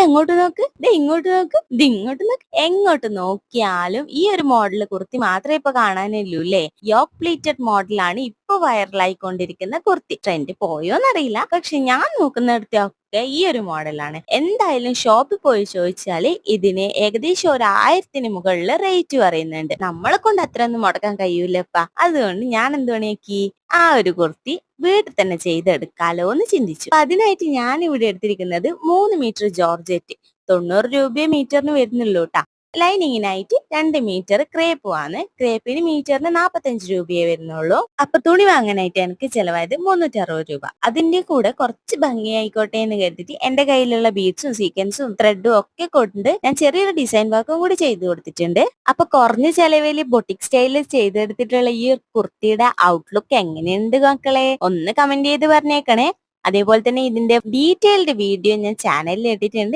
അങ്ങോട്ട് നോക്ക്, ദേ ഇങ്ങോട്ട് നോക്ക്, ഇത് ഇങ്ങോട്ട് നോക്ക്. എങ്ങോട്ട് നോക്കിയാലും ഈ ഒരു മോഡൽ കുർത്തി മാത്രമേ ഇപ്പൊ കാണാനുള്ളൂ അല്ലേ? യോക്ക് പ്ലീറ്റഡ് മോഡലാണ് ഇപ്പൊ വൈറലായിക്കൊണ്ടിരിക്കുന്ന കുർത്തി. ട്രെൻഡ് പോയോന്നറിയില്ല, പക്ഷെ ഞാൻ നോക്കുന്നിടത്തൊക്കെ ഈ ഒരു മോഡലാണ്. എന്തായാലും ഷോപ്പിൽ പോയി ചോദിച്ചാല് ഇതിന് ഏകദേശം 1000-ന് മുകളിൽ റേറ്റ് പറയുന്നുണ്ട്. നമ്മളെ കൊണ്ട് അത്രയൊന്നും മുടക്കാൻ കഴിയൂലപ്പാ. അതുകൊണ്ട് ഞാൻ എന്ത് പണിയാക്കി, ആ ഒരു കുർത്തി വീട്ടിൽ തന്നെ ചെയ്തെടുക്കാലോ എന്ന് ചിന്തിച്ചു. അപ്പൊ അതിനായിട്ട് ഞാൻ ഇവിടെ എടുത്തിരിക്കുന്നത് 3 മീറ്റർ ജോർജറ്റ്. 90 രൂപയെ മീറ്ററിന് വരുന്നുള്ളൂ ട്ടാ. ലൈനിങ്ങിനായിട്ട് 2 മീറ്റർ ക്രേപ്പുമാണ്. ക്രേപ്പിന് മീറ്ററിന് 45 രൂപയെ വരുന്നുള്ളൂ. അപ്പൊ തുണി വാങ്ങാനായിട്ട് എനിക്ക് ചെലവായത് 360 രൂപ. അതിന്റെ കൂടെ കുറച്ച് ഭംഗിയായിക്കോട്ടെ എന്ന് കരുതിയിട്ട് എന്റെ കയ്യിലുള്ള ബീഡ്സും സീക്വൻസും ത്രെഡും ഒക്കെ കൊണ്ട് ഞാൻ ചെറിയൊരു ഡിസൈൻ വർക്കും കൂടി ചെയ്തു കൊടുത്തിട്ടുണ്ട്. അപ്പൊ കുറഞ്ഞ ചെലവിൽ ബൊട്ടിക് സ്റ്റൈലിൽ ചെയ്തെടുത്തിട്ടുള്ള ഈ കുർത്തിയുടെ ഔട്ട്ലുക്ക് എങ്ങനെയുണ്ട് മക്കളെ? ഒന്ന് കമന്റ് ചെയ്ത് പറഞ്ഞേക്കണേ. അതേപോലെ തന്നെ ഇതിന്റെ ഡീറ്റെയിൽഡ് വീഡിയോ ഞാൻ ചാനലിൽ ഇട്ടിട്ടുണ്ട്.